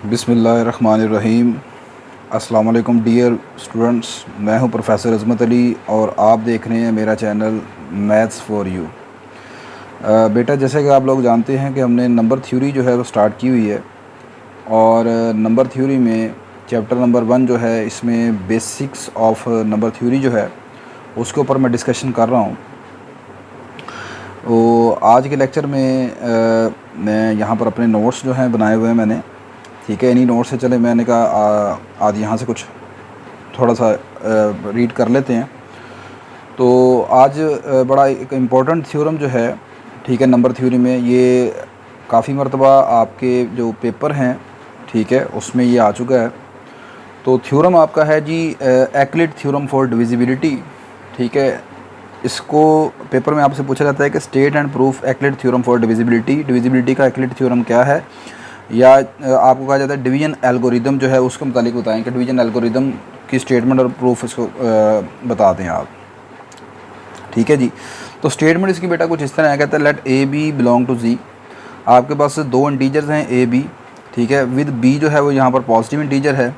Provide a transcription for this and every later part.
बिस्मिल्लाहिर्रहमानिर्रहीम। अस्सलाम वालेकुम डियर स्टूडेंट्स, मैं हूं प्रोफेसर अज़मत अली और आप देख रहे हैं मेरा चैनल मैथ्स फॉर यू। बेटा, जैसे कि आप लोग जानते हैं कि हमने नंबर थ्योरी जो है वो स्टार्ट की हुई है और नंबर थ्योरी में चैप्टर नंबर 1 जो है इसमें बेसिक्स ऑफ नंबर थ्योरी जो है उसके ऊपर मैं डिस्कशन कर रहा हूँ। तो आज के लेक्चर में मैं यहाँ पर अपने नोट्स जो हैं बनाए हुए हैं मैंने, ठीक है। इन्हीं नोट से चले, मैंने कहा आज यहाँ से कुछ थोड़ा सा रीड कर लेते हैं। तो आज बड़ा एक इम्पोर्टेंट थ्योरम जो है, ठीक है, नंबर थ्योरी में ये काफ़ी मरतबा आपके जो पेपर हैं, ठीक है, उसमें ये आ चुका है। तो थ्योरम आपका है जी एक्लिड थ्योरम फॉर डिविजिबिलिटी, ठीक है। इसको पेपर में आपसे पूछा जाता है कि state and proof Euclid theorem for divisibility. Divisibility का एक्लिड थ्योरम क्या है, या आपको कहा जाता है डिवीजन एल्गोरिदम जो है उसके मुतालिक बताएं कि डिवीजन एल्गोरिदम की स्टेटमेंट और प्रूफ इसको बता दें आप, ठीक है जी। तो स्टेटमेंट इसकी बेटा कुछ इस तरह है, कहता है let A B belong to G. आपके पास दो इंटीजर्स हैं ए बी, ठीक है, विद बी जो है वो यहाँ पर पॉजिटिव इंटीजर है।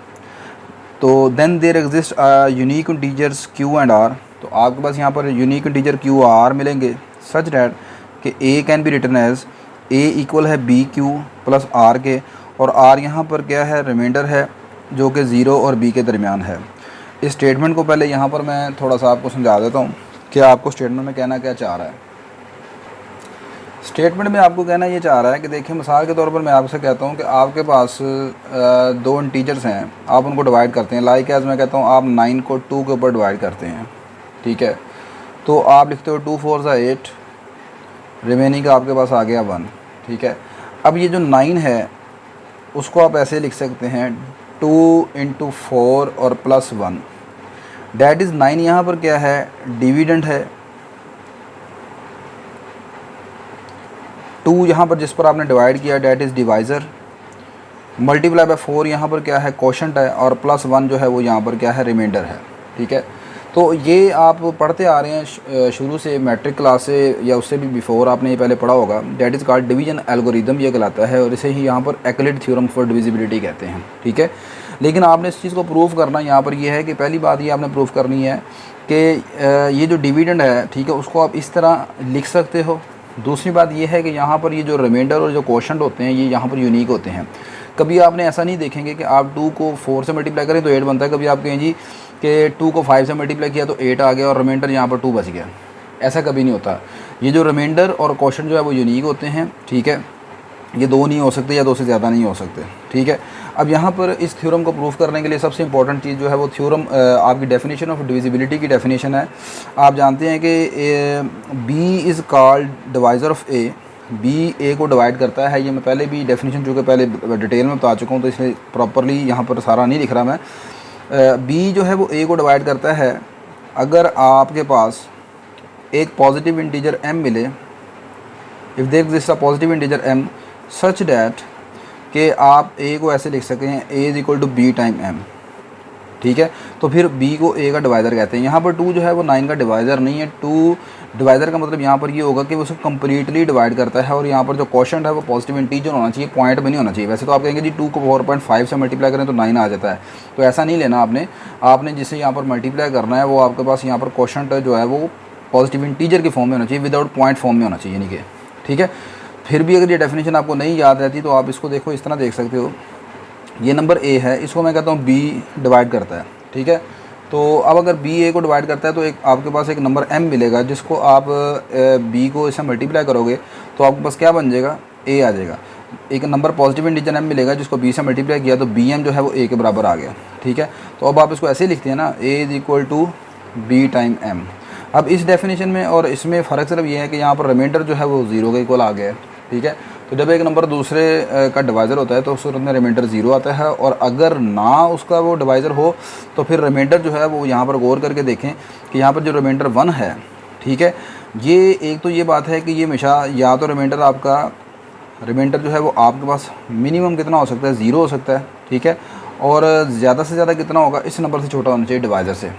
तो then there exist unique integers Q and R. तो आपके पास यहाँ पर यूनिक इंटीजर क्यू आर मिलेंगे सच डैट कि A can be written as A equal है बी क्यू प्लस आर के, और आर यहाँ पर क्या है, रिमाइंडर है जो कि ज़ीरो और बी के दरमियान है। इस स्टेटमेंट को पहले यहाँ पर मैं थोड़ा सा आपको समझा देता हूँ कि आपको स्टेटमेंट में कहना क्या चाह रहा है। स्टेटमेंट में आपको कहना ये चाह रहा है कि देखिए, मिसाल के तौर पर मैं आपसे कहता हूँ कि आपके पास दो इंटीजर्स हैं, आप उनको डिवाइड करते हैं। लाइक एज मैं कहता हूँ आप 9 को 2 के ऊपर डिवाइड करते हैं, ठीक है। तो आप लिखते हो 2 4 ज़ा 8, रिमेनिंग आपके पास आ गया 1, ठीक है। अब ये जो 9 है उसको आप ऐसे लिख सकते हैं 2 इंटू 4 और प्लस 1, डैट इज़ 9 यहाँ पर क्या है, डिविडेंड है। 2 यहाँ पर जिस पर आपने डिवाइड किया that is divisor, multiply by 4 यहाँ पर क्या है, कोशेंट है, और प्लस 1 जो है वो यहाँ पर क्या है, रिमाइंडर है, ठीक है। तो ये आप पढ़ते आ रहे हैं शुरू से, मैट्रिक क्लास से या उससे भी बिफोर आपने ये पहले पढ़ा होगा। That is called division algorithm ये कहलाता है, और इसे ही यहाँ पर एक्लिड थ्योरम फॉर डिविजिबिलिटी कहते हैं, ठीक है। लेकिन आपने इस चीज़ को प्रूव करना यहाँ पर यह है कि पहली बात ये आपने प्रूव करनी है कि ये जो डिविडेंड है, ठीक है, उसको आप इस तरह लिख सकते हो। दूसरी बात यह है कि यहाँ पर ये जो रिमाइंडर और जो कोशेंट होते हैं ये यहाँ पर यूनिक होते हैं। कभी आपने ऐसा नहीं देखेंगे कि आप 2 को 4 से मल्टीप्लाई करें तो 8 बनता है। कभी आप कहें जी कि 2 को 5 से मल्टीप्लाई किया तो 8 आ गया और रिमाइंडर यहाँ पर 2 बच गया, ऐसा कभी नहीं होता। ये जो रिमाइंडर और कोशेंट जो है वो यूनिक होते हैं, ठीक है। ये दो नहीं हो सकते या दो से ज़्यादा नहीं हो सकते, ठीक है। अब यहाँ पर इस थ्योरम को प्रूव करने के लिए सबसे इंपॉर्टेंट चीज़ जो है वो थ्योरम आपकी डेफिनेशन ऑफ डिविजिबिलिटी की डेफिनेशन है। आप जानते हैं कि B is called divisor of A. B A को डिवाइड करता है। ये मैं पहले भी डेफिनेशन चूँकि पहले डिटेल में बता चुका हूँ तो इसलिए प्रॉपरली यहाँ पर सारा नहीं लिख रहा मैं। बी जो है वो ए को डिवाइड करता है अगर आपके पास एक पॉजिटिव इंटीजर m मिले, if there exist a positive integer m such that कि आप a को ऐसे लिख सकें a is equal to B time m, ठीक है। तो फिर b को a का डिवाइज़र कहते हैं। यहाँ पर 2 जो है वो 9 का डिवाइज़र नहीं है। 2 डिवाइज़र का मतलब यहाँ पर ये होगा कि वो उसको कम्प्लीटली डिवाइड करता है, और यहाँ पर जो कोशेंट है वो पॉजिटिव इंटीजर होना चाहिए, पॉइंट में नहीं होना चाहिए। वैसे तो आप कहेंगे जी 2 को 4.5 से मल्टीप्लाई करें तो 9 आ जाता है, तो ऐसा नहीं लेना आपने जिसे यहाँ पर मल्टीप्लाई करना है वो आपके पास यहाँ पर कोशेंट जो है वो पॉजिटिव इंटीजर के फॉर्म में होना चाहिए, विदाउट पॉइंट फॉर्म में होना चाहिए, यानी कि, ठीक है। फिर भी अगर ये डेफिनेशन आपको नहीं याद रहती तो आप इसको देखो, इस तरह देख सकते हो। ये नंबर ए है, इसको मैं कहता हूँ बी डिवाइड करता है, ठीक है। तो अब अगर बी ए को डिवाइड करता है तो एक आपके पास एक नंबर m मिलेगा जिसको आप बी को इससे मल्टीप्लाई करोगे तो आपके पास क्या बन जाएगा, a आ जाएगा। एक नंबर पॉजिटिव इंटीजर m मिलेगा जिसको b से मल्टीप्लाई किया तो बी एम जो है वो a के बराबर आ गया, ठीक है। तो अब आप इसको ऐसे लिखते हैं ना, a is equal to B time m। अब इस डेफिनेशन में और इसमें फ़र्क सिर्फ ये है कि यहाँ पर रिमाइंडर जो है वो 0 के इक्वल आ गया है, ठीक है। तो जब एक नंबर दूसरे का डिवाइज़र होता है तो उस सूरत में रिमाइंडर 0 आता है, और अगर ना उसका वो डिवाइज़र हो तो फिर रिमाइंडर जो है वो यहाँ पर गौर करके देखें कि यहाँ पर जो रिमाइंडर 1 है, ठीक है। ये एक तो ये बात है कि ये हमेशा या तो रिमाइंडर जो है वो आपके पास मिनिमम कितना हो सकता है, 0 हो सकता है, ठीक है। और ज़्यादा से ज़्यादा कितना होगा, इस नंबर से छोटा होना चाहिए डिवाइज़र से।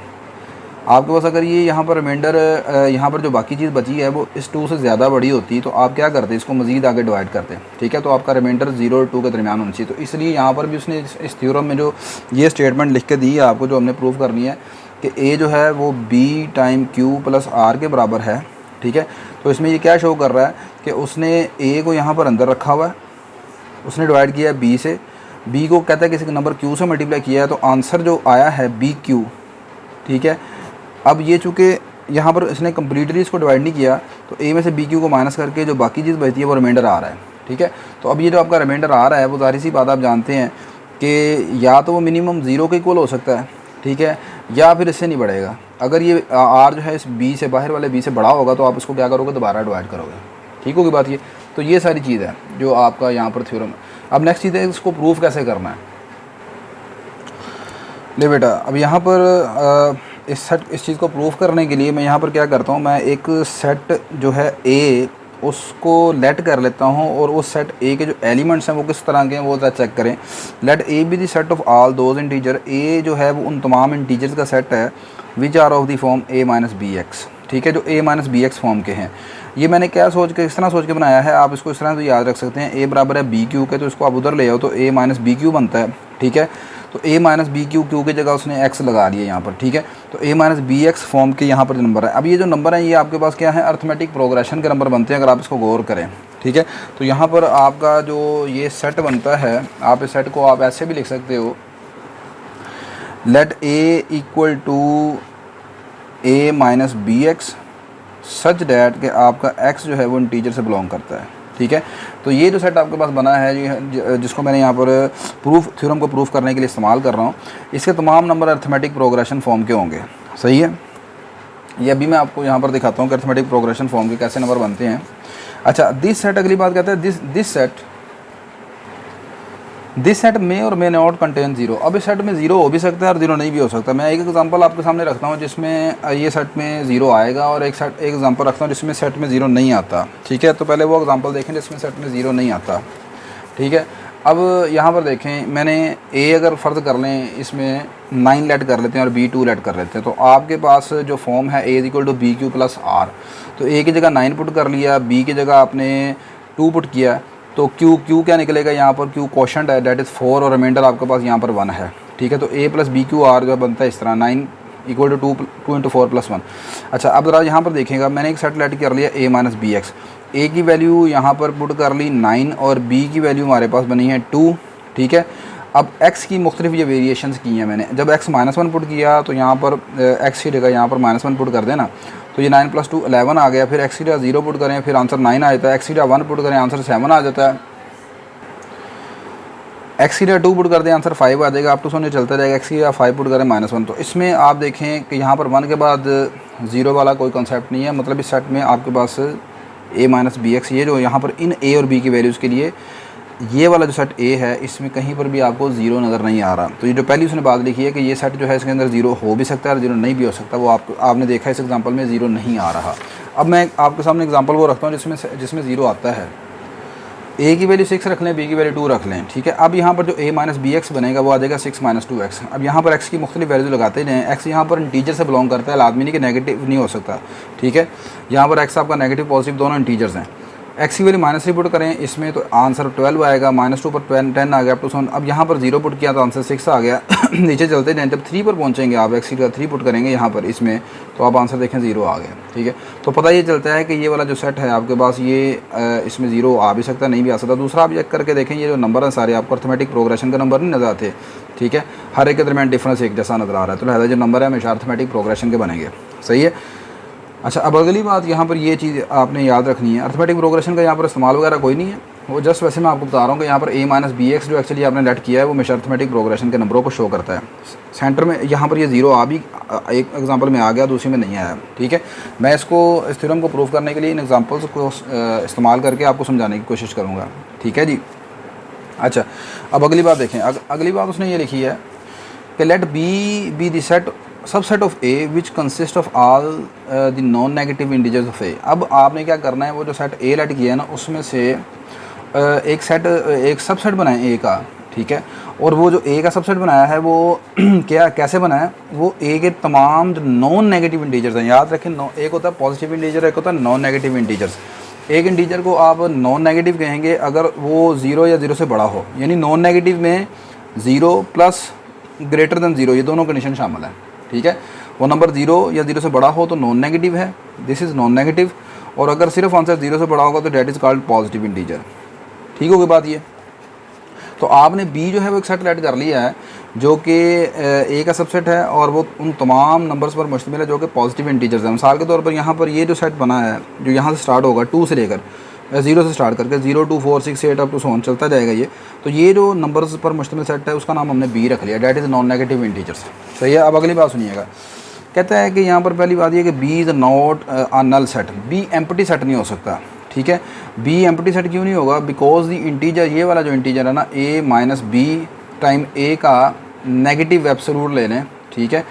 आपके पास अगर ये यहाँ पर रिमाइंडर यहाँ पर जो बाकी चीज़ बची है वो इस 2 से ज़्यादा बड़ी होती तो आप क्या करते, इसको मज़ीद आगे डिवाइड करते, ठीक है। तो आपका रिमाइंडर 0 और 2 के दरमियान होनी चाहिए। तो इसलिए यहाँ पर भी उसने इस थ्योरम में जो ये स्टेटमेंट लिख के दी है आपको, जो हमने प्रूव करनी है कि ए जो है वो B time Q plus R के बराबर है, ठीक है। तो इसमें ये क्या शो कर रहा है कि उसने ए को यहाँ पर अंदर रखा हुआ है, उसने डिवाइड किया है बी से, बी को कहता है किसी नंबर क्यू से मल्टीप्लाई किया है, तो आंसर जो आया है बी क्यू, ठीक है। अब ये चूँकि यहाँ पर इसने कम्प्लीटली इसको डिवाइड नहीं किया, तो ए में से बी क्यू को माइनस करके जो बाकी चीज़ बचती है वो रिमाइंडर आ रहा है, ठीक है। तो अब ये जो आपका रिमाइंडर आ रहा है वो ज़ाहिर सी बात आप जानते हैं कि या तो वो मिनिमम 0 के इक्वल हो सकता है, ठीक है, या फिर इससे नहीं बढ़ेगा। अगर ये आर जो है इस बी से, बाहर वाले बी से बड़ा होगा तो आप इसको क्या करोगे, दोबारा डिवाइड करोगे, ठीक होगी बात ये। तो ये सारी चीज़ है जो आपका यहाँ पर थ्योरम है। अब नेक्स्ट चीज़ है इसको प्रूफ कैसे करना है। ले बेटा, अब यहाँ पर इस चीज़ को प्रूफ करने के लिए मैं यहाँ पर क्या करता हूँ, मैं एक सेट जो है ए उसको लेट कर लेता हूँ, और उस सेट ए के जो एलिमेंट्स हैं वो किस तरह के हैं वो चेक करें। Let A be the set of all those integer, A जो है वो उन तमाम इंटीजर्स का सेट है which are of the form A minus B X, ठीक है, जो A minus B X form के हैं। ये मैंने क्या सोच के, इस तरह सोच के बनाया है, आप इसको इस तरह से याद रख सकते हैं। ए बराबर है बी क्यू के, तो इसको आप उधर ले आओ तो ए माइनस बी क्यू बनता है, ठीक है। तो ए माइनस बी क्यू, क्यू की जगह उसने एक्स लगा दिया यहाँ पर, ठीक है। तो ए माइनस बी एक्स फॉर्म के यहाँ पर जो नंबर है, अब ये जो नंबर है ये आपके पास क्या है, अर्थमेटिक प्रोग्रेशन के नंबर बनते हैं अगर आप इसको गौर करें, ठीक है। तो यहाँ पर आपका जो ये सेट बनता है, आप इस सेट को आप ऐसे भी लिख सकते हो, let A equal to A minus B X such that कि आपका एक्स जो है वो इंटीजर से बिलोंग करता है, ठीक है। तो ये जो सेट आपके पास बना है, जिसको मैंने यहाँ पर थ्योरम को प्रूफ करने के लिए इस्तेमाल कर रहा हूँ, इसके तमाम नंबर अर्थमेटिक प्रोग्रेशन फॉर्म के होंगे, सही है। ये अभी मैं आपको यहाँ पर दिखाता हूँ कि अर्थमेटिक प्रोग्रेशन फॉर्म के कैसे नंबर बनते हैं। अच्छा, दिस सेट, अगली बात कहता है दिस सेट में और मे नॉट कंटेन 0। अब इस सेट में 0 हो भी सकता है और 0 नहीं भी हो सकता। मैं एक एग्जांपल आपके सामने रखता हूँ जिसमें ये सेट में 0 आएगा, और एक एग्जांपल रखता हूँ जिसमें सेट में 0 नहीं आता, ठीक है। तो पहले वो एग्जांपल देखें जिसमें सेट में 0 नहीं आता, ठीक है। अब यहाँ पर देखें, मैंने ए अगर फ़र्ज़ कर लें इसमें 9 लेट कर लेते हैं और बी 2 लेट कर लेते हैं, तो आपके पास जो फॉर्म है A equal to B Q plus R, तो ए की जगह 9 पुट कर लिया, बी की जगह आपने 2 पुट किया, तो क्यू क्या निकलेगा यहाँ पर, क्यू क्वोशंट है, डेट इज़ 4, और रिमाइंडर आपके पास यहाँ पर 1 है, ठीक है। तो ए प्लस बी क्यू आर जो बनता है इस तरह, 9 इक्वल टू 2 इंटू 4 प्लस 1। अच्छा, अब ज़रा यहाँ पर देखिएगा, मैंने एक सेट लेट कर लिया ए माइनस बी एक्स, ए की वैल्यू यहाँ पर पुट कर ली 9 और बी की वैल्यू हमारे पास बनी है 2, ठीक है। अब x की मुख्तलिफ ये वेरिएशंस की हैं मैंने, जब x -1 पुट किया तो यहाँ पर x की जगह यहाँ पर -1 पुट कर देना, तो ये 9 + 2 11 आ गया। फिर x की जगह 0 पुट करें, फिर आंसर 9 आ जाता है। x की जगह 1 पुट करें, आंसर 7 आ जाता है। x की जगह 2 पुट कर दें, आंसर 5 आ जाएगा। आप तो सोने चलता रहेगा। x की जगह 5 पुट करें -1। तो इसमें आप देखें कि यहाँ पर 1 के बाद 0 वाला कोई कॉन्सेप्ट नहीं है, मतलब इस सेट में आपके पास a माइनस बी एक्स, ये जो यहाँ पर इन a और b की वैल्यूज़ के लिए ये वाला जो सेट A है इसमें कहीं पर भी आपको 0 नज़र नहीं आ रहा। तो ये जो पहली उसने बात लिखी है कि ये सेट जो है इसके अंदर 0 हो भी सकता है और 0 नहीं भी हो सकता, वो आपने देखा इस एग्जांपल में 0 नहीं आ रहा। अब मैं आपके सामने एग्जांपल वो रखता हूँ जिसमें 0 आता है। A की वैल्यू 6 रख लें, B की वैल्यू 2 रख लें, ठीक है। अब यहाँ पर जो a माइनस बी एक्स बनेगा वो आ जाएगा 6 - 2x। अब यहाँ पर x की मुख्तलिफ वैल्यू लगाते जाएँ। x यहाँ पर इंटीजर से बिलोंग करता है, लाजमी नहीं कि नेगेटिव नहीं हो सकता, ठीक है। यहाँ पर x आपका नेगेटिव पॉजिटिव दोनों इंटीजर्स हैं। x की वैल्यू -3 पुट करें इसमें, तो आंसर 12 आएगा। -2 पर 10 आ गया, तो अब यहाँ पर 0 पुट किया तो आंसर 6 आ गया। नीचे चलते जाएँ, जब 3 पर पहुँचेंगे आप x की जगह 3 पुट करेंगे यहाँ पर इसमें, तो आप आंसर देखें 0 आ गया, ठीक है। तो पता ये चलता है कि ये वाला जो सेट है आपके पास ये इसमें 0 आ भी सकता है, नहीं भी आ सकता। दूसरा आप चेक करके देखें, ये जो नंबर हैं सारे आपको अर्थमेटिक प्रोग्रेशन का नंबर नहीं नजर आते, ठीक है। हर एक के दरमियान डिफरेंस एक जैसा नज़र आ रहा है, तो लिहाजा जो नंबर है हमेशा अर्थमेटिक प्रोग्रेशन के बनेंगे, सही है। अच्छा, अब अगली बात यहाँ पर ये चीज़ आपने याद रखनी है, अर्थमेटिक प्रोग्रेशन का यहाँ पर इस्तेमाल वगैरह कोई नहीं है, वो जस्ट वैसे मैं आपको बता रहा हूँ कि यहाँ पर a माइनस बी एक्स जो एक्चुअली आपने लेट किया है वो हमेशा अर्थमेटिक प्रोग्रेशन के नंबरों को शो करता है। सेंटर में यहाँ पर ये 0 आ भी एक एग्जांपल में आ गया, दूसरे में नहीं आया, ठीक है। मैं इसको इस थ्योरम को प्रूव करने के लिए इन एग्जांपल्स को इस्तेमाल करके आपको समझाने की कोशिश करूँगा, ठीक है जी। अच्छा, अब अगली बात देखें। अगली बात उसने ये लिखी है कि let B the set subset of A which consist of all the non negative integers of A. अब आपने क्या करना है, वो जो सेट ए लेट किया है ना उसमें से एक सबसेट बनाएं ए का, ठीक है। और वो जो ए का सबसेट बनाया है वो क्या कैसे बना है, वो ए के तमाम जो नॉन नेगेटिव इंटीजर्स हैं, याद रखें, एक होता है पॉजिटिव इंटीजर, एक होता है नॉन नेगेटिव इंटीजर्स। एक इंटीजर को आप नॉन नेगेटिव कहेंगे अगर वो 0 या 0 से बड़ा हो, यानी नॉन नेगेटिव में 0 प्लस ग्रेटर देन 0 ये दोनों कंडीशन शामिल है, ठीक है। वो नंबर 0 या 0 से बड़ा हो तो नॉन नेगेटिव है, दिस इज़ नॉन नेगेटिव। और अगर सिर्फ आंसर 0 से बड़ा होगा तो that is called positive integer. ठीक होगी बात ये। तो आपने बी जो है वो एक सेट ऐड कर लिया है जो कि ए का सबसेट है और वो उन तमाम नंबर्स पर मुश्तमिल है जो कि पॉजिटिव इंटीजर्स हैं। मिसाल के तौर पर यहाँ पर ये जो सेट बना है जो यहाँ से स्टार्ट होगा 2 से लेकर 0 से स्टार्ट करके 0 2 4 6 8 अप टू सो ऑन चलता जाएगा ये। तो ये जो नंबर्स पर मुश्तमिल सेट है उसका नाम हमने बी रख लिया, that is non negative integers. सही है। अब अगली बात सुनिएगा, कहता है कि यहाँ पर पहली बात ये कि B is not a null set, B empty set नहीं हो सकता, ठीक है। बी एम्प्टी सेट क्यों नहीं होगा, बिकॉज द इंटीजर, ये वाला जो इंटीजर है ना ए माइनस बी टाइम ए का नेगेटिव एब्सोल्यूट ले लें, ठीक है।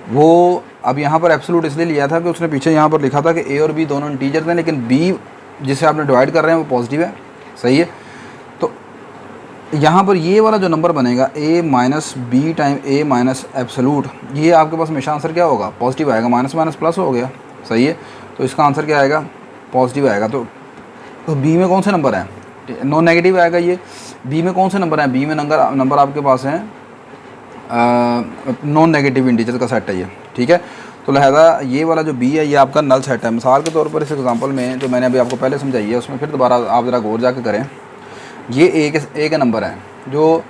वो अब यहाँ पर एब्सोल्यूट इसलिए लिया था कि उसने पीछे यहाँ पर लिखा था कि ए और बी दोनों इंटीजर हैं, लेकिन बी जिसे आपने डिवाइड कर रहे हैं वो पॉजिटिव है, सही है। तो यहाँ पर ये वाला जो नंबर बनेगा ए माइनस बी टाइम ए माइनस एब्सोल्यूट, ये आपके पास हमेशा आंसर क्या होगा, पॉजिटिव आएगा, माइनस माइनस प्लस हो गया, सही है। तो इसका आंसर क्या आएगा, पॉजिटिव आएगा। तो बी में कौन से नंबर हैं, नॉन नेगेटिव आएगा ये। बी में कौन से नंबर हैं, बी में नंबर आपके पास हैं नॉन नेगेटिव इंटीजर का सेट है ये, ठीक है। तो लिहाजा ये वाला जो बी है ये आपका नल सेट है। मिसाल के तौर पर इस एग्जांपल में जो मैंने अभी आपको पहले समझाई है उसमें फिर दोबारा आप ज़रा गौर जाकर करें। ये ए के नंबर हैं जो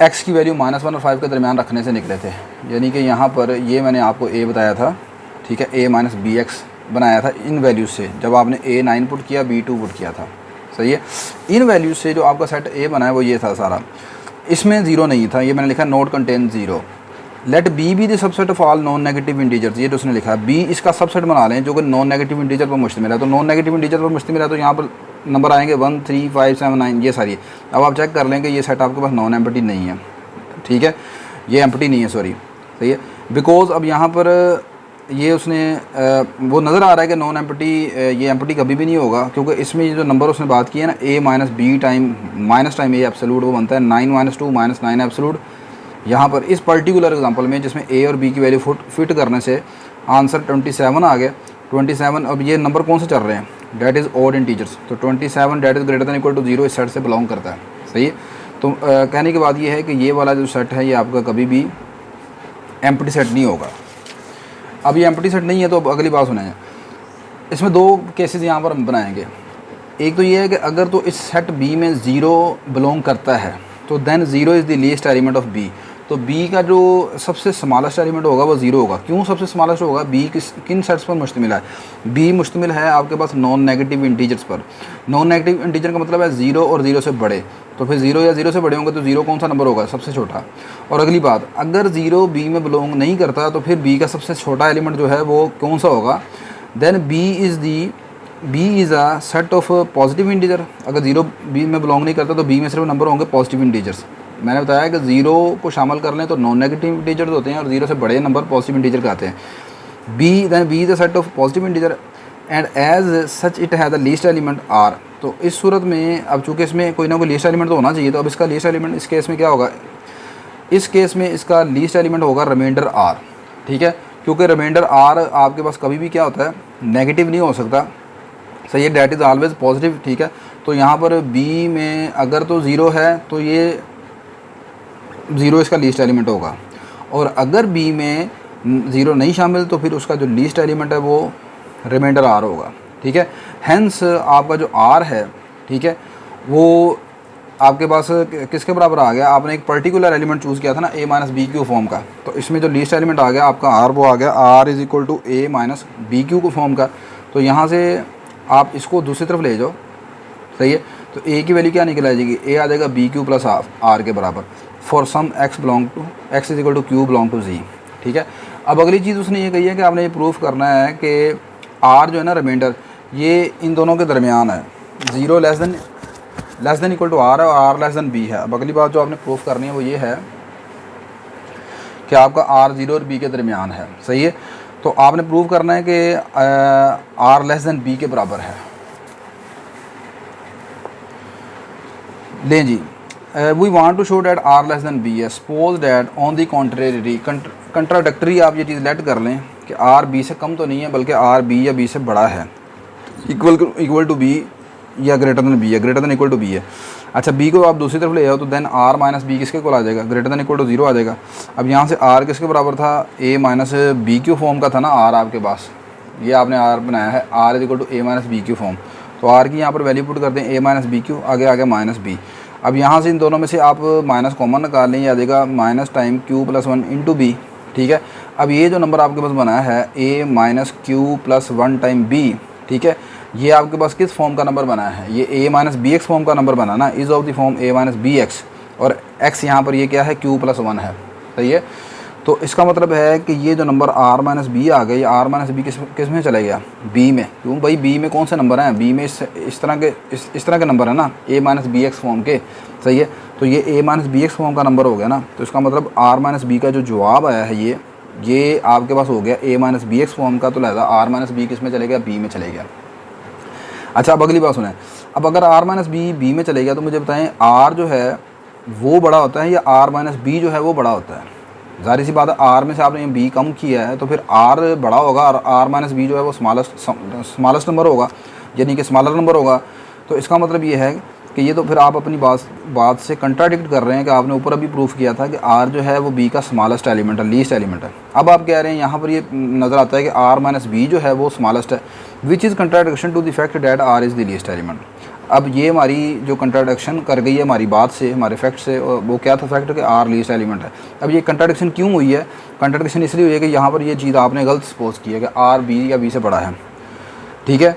एक्स की वैल्यू -1 और 5 के दरमियान रखने से निकले थे, यानी कि यहाँ पर ये मैंने आपको ए बताया था, ठीक है, ए माइनस बी एक्स बनाया था इन वैल्यूज़ से, जब आपने ए 9 पुट किया बी 2 पुट किया था, सही है। इन वैल्यूज़ से जो आपका सेट ए बना है वो ये था सारा, इसमें 0 नहीं था, ये मैंने लिखा not contain 0। Let B be the subset of all non negative integers, ये जो उसने लिखा है बी इसका सबसेट बना लें जो कि नॉन नेगेटिव इंटीजर पर मुश्तमिल है। तो नॉन नेगेटिव इंटीजर पर मुश्तमिल है तो यहाँ पर नंबर आएंगे 1 3 5 7 9 ये सारी। अब आप चेक कर लें कि ये सेट आपके पास नॉन एम्प्टी नहीं है, ठीक है, ये एम्प्टी नहीं है, सॉरी, सही है। बिकॉज अब यहाँ पर ये उसने वो नज़र आ रहा है कि नॉन एम्प्टी, ये एम्प्टी कभी भी नहीं होगा क्योंकि इसमें ये जो नंबर उसने बात की है ना A minus B time minus time A absolute, वो बनता है 9 - 2 - 9 एब्सोल्यूट। यहाँ पर इस पर्टिकुलर एग्जांपल में जिसमें ए और बी की वैल्यू फिट करने से आंसर 27 आ गया। 27, अब ये नंबर कौन से चल रहे हैं, डैट इज़ ऑड इंटीजर्स, तो 27 that is greater than equal to 0 इस सेट से बिलोंग करता है, सही है। तो कहने की बात ये है कि ये वाला जो सेट है ये आपका कभी भी एम्प्टी सेट नहीं होगा। अब ये एम्प्टी सेट नहीं है तो अब अगली बात सुनें, इसमें 2 केसेस यहाँ पर हम बनाएंगे। एक तो ये है कि अगर तो इस सेट बी में 0 बिलोंग करता है तो then 0 is the least element of B, तो बी का जो सबसे स्मॉलेस्ट एलिमेंट होगा वो 0 होगा। क्यों सबसे स्मॉलेस्ट होगा, बी किन सेट्स पर मुश्तमिल है, बी मुश्तमिल है आपके पास नॉन नेगेटिव इंटीजर्स पर। नॉन नेगेटिव इंटीजर का मतलब है 0 और 0 से बड़े, तो फिर 0 या 0 से बड़े होंगे तो 0 कौन सा नंबर होगा, सबसे छोटा। और अगली बात, अगर 0 बी में बिलोंग नहीं करता तो फिर बी का सबसे छोटा एलिमेंट जो है वो कौन सा होगा, then B is a set of positive integer. अगर 0 बी में बिलोंग नहीं करता तो बी में सिर्फ नंबर होंगे पॉजिटिव इंटीजर्स। मैंने बताया कि 0 को शामिल कर लें तो नॉन नेगेटिव इंटीजर्स होते हैं और 0 से बड़े नंबर पॉजिटिव इंटीजर के आते हैं। B is a set of positive integer and as such it has the least element R. तो इस सूरत में अब चूँकि इसमें कोई ना कोई लीस्ट एलिमेंट तो होना चाहिए, तो अब इसका लीस्ट एलिमेंट इस केस में क्या होगा, इस केस में इसका लीस्ट एलिमेंट होगा रिमाइंडर आर, ठीक है, क्योंकि रिमाइंडर आर आपके पास कभी भी क्या होता है, नेगेटिव नहीं हो सकता, सही है, डैट इज़ ऑलवेज पॉजिटिव, ठीक है। तो यहाँ पर बी में अगर तो 0 है तो ये 0 इसका लीस्ट एलिमेंट होगा, और अगर बी में 0 नहीं शामिल तो फिर उसका जो लीस्ट एलिमेंट है वो रिमाइंडर आर होगा, ठीक है। हैंस आपका जो आर है, ठीक है, वो आपके पास किसके बराबर आ गया, आपने एक पर्टिकुलर एलिमेंट चूज़ किया था ना A minus B Q form का, तो इसमें जो लीस्ट एलिमेंट आ गया आपका आर, वो आ गया R is equal to A minus B Q को फॉर्म का। तो यहाँ से आप इसको दूसरी तरफ ले जाओ, सही है, तो ए की वैल्यू क्या निकल आ जाएगी, ए आ जाएगा बी क्यू प्लस आर के बराबर for some X belong to X is equal to Q belong to G, ठीक है। अब अगली चीज़ उसने ये कही है कि आपने ये प्रूफ करना है कि आर जो है ना रिमाइंडर, ये इन दोनों के दरमियान है, 0 less than equal to R है और आर लेस देन बी है। अब अगली बात जो आपने प्रूफ करनी है वो ये है कि आपका आर 0 और बी के दरमियान है, सही है। तो आपने प्रूव करना है कि आर लेस देन बी के बराबर है। लें जी, we want to show that R less than B है, suppose that on the contrary contradictory आप ये चीज़ लेट कर लें कि आर बी से कम तो नहीं है बल्कि आर बी या बी से बड़ा है, इक्वल टू बी या ग्रेटर देन बी है, greater than equal to B है। अच्छा बी को आप दूसरी तरफ ले जाओ तो देन आर माइनस बी किसके को आ जाएगा, ग्रेटर देन इक्वल टू 0 आ जाएगा। अब यहाँ से आर किसके बराबर था, ए माइनस बी क्यू फॉर्म का था ना आर आपके पास, ये आपने आर बनाया है R is equal to A minus B Q form. तो आर की यहाँ पर वैल्यू पुट कर दें ए माइनस बी क्यू, आगे आगे माइनस बी। अब यहाँ से इन दोनों में से आप माइनस कॉमन निकाल लें, आ जाएगा minus time Q plus 1 into B, ठीक है। अब ये जो नंबर आपके पास बनाया है A minus Q plus 1 time B, ठीक है, ये आपके पास किस फॉर्म का नंबर बना है, ये A minus B X form का नंबर बना ना, is of the form A minus B X, और एक्स यहाँ पर ये क्या है क्यू प्लस 1 है, सही है। तो इसका मतलब है कि ये जो नंबर आर माइनस बी आ गया, ये आर माइनस बी किस में चला गया, बी में। क्यों भाई, बी में कौन से नंबर हैं, बी में इस तरह के नंबर है ना, A minus B X form के, सही है। तो ये A minus B X form का नंबर हो गया ना, तो इसका मतलब आर माइनस बी का जो जवाब आया है ये आपके पास हो गया ए माइनस बी एक्स फॉर्म का, तो लिहाजा आर माइनस बी किस में चले गया, बी में चले गया। अच्छा अब अगली बात सुने, अब अगर आर माइनस बी में चले गया तो मुझे बताएं आर जो है वो बड़ा होता है या आर माइनस बी जो है वो बड़ा होता है। ज़ाहिर सी बात है, आर में से आपने बी कम किया है तो फिर आर बड़ा होगा और आर माइनस बी जो है वो स्मॉलेस्ट नंबर होगा, यानी कि स्मॉलर नंबर होगा। तो इसका मतलब ये है कि ये तो फिर आप अपनी बात से कंट्राडिक्ट कर रहे हैं कि आपने ऊपर अभी प्रूफ किया था कि आर जो है वो बी का स्मॉलेस्ट एलिमेंट है, लीस्ट एलिमेंट है। अब आप कह रहे हैं यहाँ पर ये नज़र आता है कि आर माइनस बी जो है वो स्मॉलेस्ट है, which is contradiction to the fact that R is the least element. अब ये हमारी जो कंट्राडिक्शन कर गई है हमारी बात से, हमारे फैक्ट से, वो क्या था फैक्ट कि आर लीस्ट एलिमेंट है। अब ये कंट्राडिक्शन क्यों हुई है, कंट्राडिक्शन इसलिए हुई है कि यहाँ पर ये चीज़ आपने गलत सपोज की है कि आर बी या बी से बड़ा है, ठीक है।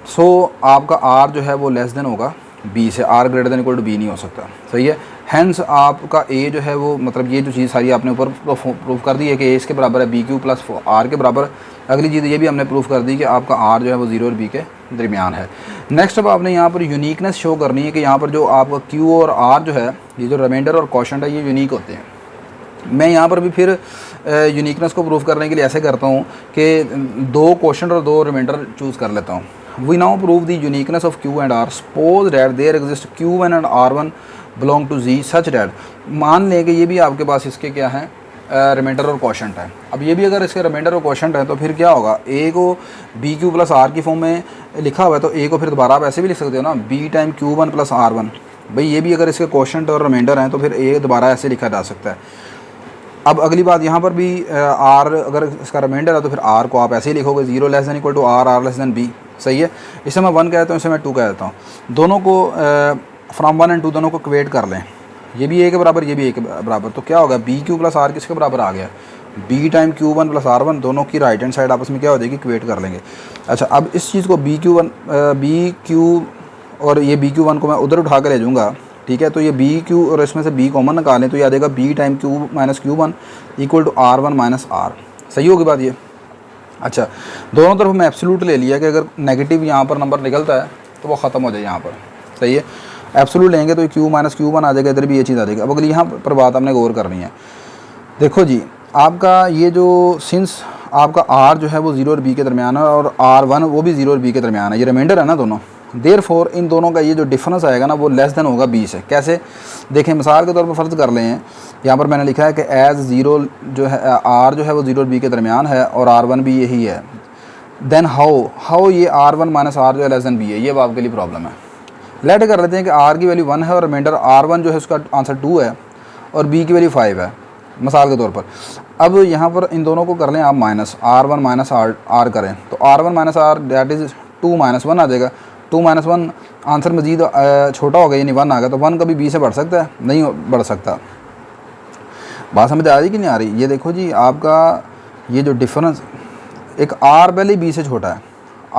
सो आपका आर जो है वो लेस देन होगा बी से, R greater than equal to B नहीं हो सकता, सही है। हैंस आपका ए जो है वो, मतलब ये जो चीज़ सारी आपने ऊपर प्रूफ कर दी है कि ए इसके बराबर है बी क्यू प्लस आर के बराबर। अगली चीज़ ये भी हमने प्रूफ कर दी कि आपका आर जो है वो 0 और बी के दरमियान है। नेक्स्ट अब आपने यहाँ पर यूनिकनेस शो करनी है कि यहाँ पर जो आपका क्यू और आर जो है, ये जो रिमाइंडर और क्वोशंट है, ये यूनिक होते हैं। मैं यहाँ पर भी फिर यूनिकनेस को प्रूफ करने के लिए ऐसे करता हूँ कि 2 क्वोशंट और 2 रिमाइंडर चूज़ कर लेता हूँ। We now prove the uniqueness of Q and R, suppose that there exist Q1 and R1 belong to Z such that, मान लें कि ये भी आपके पास इसके क्या है रिमाइंडर और क्वोशंट है। अब ये भी अगर इसके रिमाइंडर और क्वोशंट है तो फिर क्या होगा, ए को बी क्यू प्लस आर की फॉर्म में लिखा हुआ है तो ए को फिर दोबारा आप ऐसे भी लिख सकते हो ना, B time Q1 plus R1। भाई ये भी अगर इसके क्वोशंट और रिमाइंडर हैं तो फिर ए दोबारा ऐसे लिखा जा सकता है। अब अगली बात, यहाँ पर भी आर अगर इसका रिमाइंडर है तो फिर आर को आप ऐसे ही लिखोगे 0 less than equal to R, R less than B, सही है। इसे मैं 1 कहता हूँ, इसे मैं 2 कह देता हूँ। दोनों को फ्रॉम 1 एंड 2 दोनों को क्वेट कर लें, ये भी ए के बराबर, ये भी ए के बराबर, तो क्या होगा, बी क्यू प्लस आर किसके बराबर आ गया, B time Q1 plus R1। दोनों की राइट हैंड साइड आपस में क्या हो जाएगी, क्वेट कर लेंगे। अच्छा अब इस चीज़ को बी क्यू और ये बी Q1 को मैं उधर उठा कर ले जाऊँगा, ठीक है। तो ये बी क्यू और इसमें से बी कॉमन निकालें तो ये आ जाएगा B time Q minus Q1 equal to R1 minus R, सही होगी बात ये। अच्छा दोनों तरफ मैं एब्सोल्यूट ले लिया कि अगर नेगेटिव यहाँ पर नंबर निकलता है तो वो ख़त्म हो जाए यहाँ पर, सही है। एब्सोल्यूट लेंगे तो Q माइनस Q1 आ जाएगा, इधर भी ये चीज़ आ जाएगी। अब अगली यहाँ पर बात हमने गौर करनी है, देखो जी, आपका ये जो सिंस आपका R जो है वो 0 और B के दरमियान है और R1 वो भी 0 और B के दरमियान है, ये रिमाइंडर है ना दोनों, देयरफॉर इन दोनों का ये जो डिफरेंस आएगा ना वो लेस देन होगा B से। कैसे, देखें मिसाल के तौर पर फ़र्ज़ कर लें, यहाँ पर मैंने लिखा है कि एज़ 0 जो है R जो है वो 0 और B के दरमियान है और R1 भी यही है, देन हाउ ये R1 माइनस R जो है लेस देन B है, ये अब आपके लिए प्रॉब्लम है। लेट कर लेते हैं कि R की वैल्यू 1 है और रिमाइंडर R1 जो है उसका आंसर 2 है और B की वैल्यू 5 है, मिसाल के तौर पर। अब यहाँ पर इन दोनों को कर लें आप माइनस, R1 माइनस R करें तो R1 minus R that is 2 minus 1 आ जाएगा। 2 माइनस 1 आंसर मजीद छोटा हो गया, यानी 1 आ गया, तो 1 कभी B से बढ़ सकता है, नहीं बढ़ सकता। बात समझ आ रही कि नहीं आ रही। ये देखो जी, आपका ये जो डिफरेंस, एक R पहले B से छोटा है,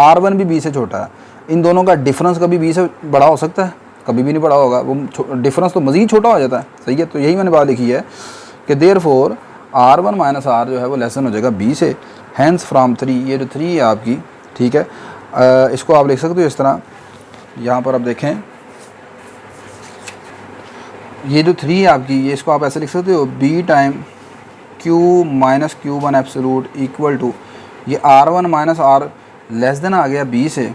R1 भी B से छोटा है, इन दोनों का डिफरेंस कभी B से बड़ा हो सकता है, कभी भी नहीं बड़ा होगा, वो डिफरेंस तो मज़ीद छोटा हो जाता है, सही है। तो यही मैंने बात लिखी है कि देयरफॉर R1 माइनस R जो है वो लेस देन हो जाएगा B से, हैंस फ्राम 3, ये जो 3 है आपकी, ठीक है, इसको आप लिख सकते हो इस तरह। यहाँ पर आप देखें, ये जो 3 है आपकी, ये इसको आप ऐसे लिख सकते हो, B time Q minus Q1 absolute equal to, ये R1 minus R less than आ गया B से,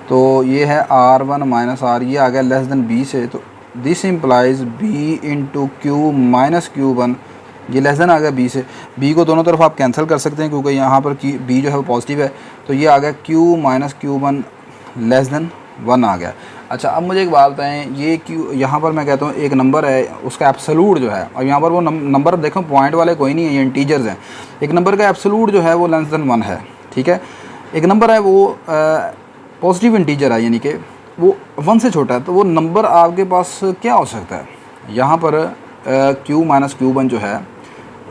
तो ये है R1 माइनस R, ये आ गया लेस देन B से, तो this implies B into Q minus Q one, ये लेस देन आ गया बी से। बी को दोनों तरफ आप कैंसिल कर सकते हैं क्योंकि यहाँ पर बी जो है वो पॉजिटिव है, तो ये आ गया Q minus Q one less than one आ गया। अच्छा अब मुझे एक बात बताएं, ये क्यू यहाँ पर मैं कहता हूँ एक नंबर है उसका एब्सोल्यूट जो है, और यहाँ पर वो नंबर देखो पॉइंट वाले कोई नहीं है, ये इंटीजर्स हैं। एक नंबर का एब्सोल्यूट जो है वो लेस देन वन है, ठीक है। एक नंबर है वो पॉजिटिव इंटीजर है, यानी कि वो वन से छोटा है, तो वो नंबर आपके पास क्या हो सकता है। यहाँ पर क्यू माइनस क्यू वन जो है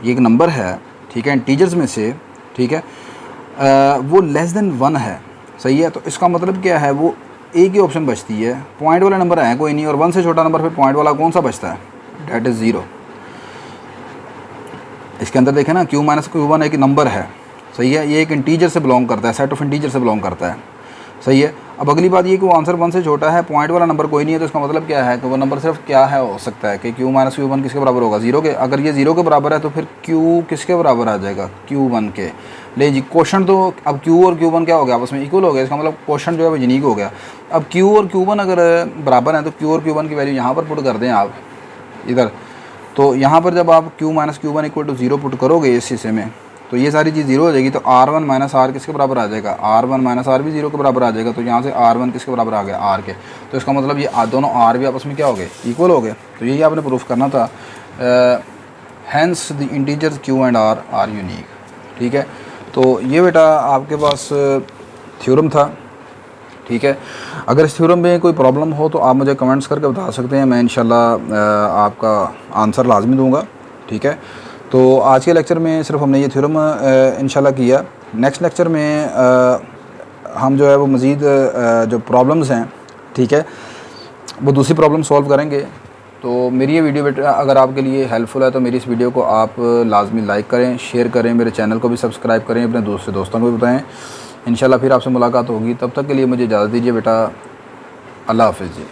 ये एक नंबर है, ठीक है, इंटीजर्स में से, ठीक है, वो लेस देन वन है, सही है। तो इसका मतलब क्या है, वो एक ही ऑप्शन बचती है, पॉइंट वाला नंबर है कोई नहीं, और वन से छोटा नंबर फिर पॉइंट वाला कौन सा बचता है, डेट इज़ ज़ीरो। इसके अंदर देखें ना, क्यू माइनस क्यू वन एक नंबर है, सही है, ये एक इंटीजर से बिलोंग करता है, सेट ऑफ इंटीजर से बिलोंग करता है, सही है। अब अगली बात ये कि वो आंसर वन से छोटा है, पॉइंट वाला नंबर कोई नहीं है, तो इसका मतलब क्या है कि वो नंबर सिर्फ क्या है हो सकता है कि क्यू माइनस क्यू वन किसके बराबर होगा, ज़ीरो के। अगर ये ज़ीरो के बराबर है तो फिर क्यू किसके बराबर आ जाएगा, क्यू वन के। ले जी क्वेश्चन तो अब क्यू और क्यू वन क्या हो गया, आपस में इक्वल हो गया, इसका मतलब क्वेश्चन जो है वो यूनिक हो गया। अब क्यू और क्यू वन अगर बराबर हैं तो क्यू और क्यू वन की वैल्यू यहाँ पर पुट कर दें आप इधर, तो यहाँ पर जब आप Q minus Q one equal to zero put करोगे इस हिस्से में, तो ये सारी चीज़ जीरो हो जाएगी, तो आर वन माइनस आर किसके बराबर आ जाएगा, आर वन माइनस आर भी जीरो के बराबर आ जाएगा। तो यहाँ से आर वन किसके बराबर आ गया, आर के। तो इसका मतलब ये दोनों आर भी आपस में क्या हो गए, इक्वल हो गए। तो यही आपने प्रूफ करना था। Hence the integers Q and R are unique, ठीक है। तो ये बेटा आपके पास थ्योरम था, ठीक है। अगर इस थ्योरम में कोई प्रॉब्लम हो तो आप मुझे कमेंट्स करके बता सकते हैं, मैं इंशाल्लाह आपका आंसर लाजमी दूंगा, ठीक है। तो आज के लेक्चर में सिर्फ हमने ये थ्योरम इंशाल्लाह किया। नेक्स्ट लेक्चर में हम जो है वो मज़ीद जो प्रॉब्लम्स हैं, ठीक है, वो दूसरी प्रॉब्लम सॉल्व करेंगे। तो मेरी ये वीडियो बेटा अगर आपके लिए हेल्पफुल है तो मेरी इस वीडियो को आप लाजमी लाइक करें, शेयर करें, मेरे चैनल को भी सब्सक्राइब करें, अपने दूसरे दोस्तों को भी बताएँ। इंशाल्लाह फिर आपसे मुलाकात होगी, तब तक के लिए मुझे इजाज़त दीजिए बेटा, अल्लाह हाफ़िज़ जी।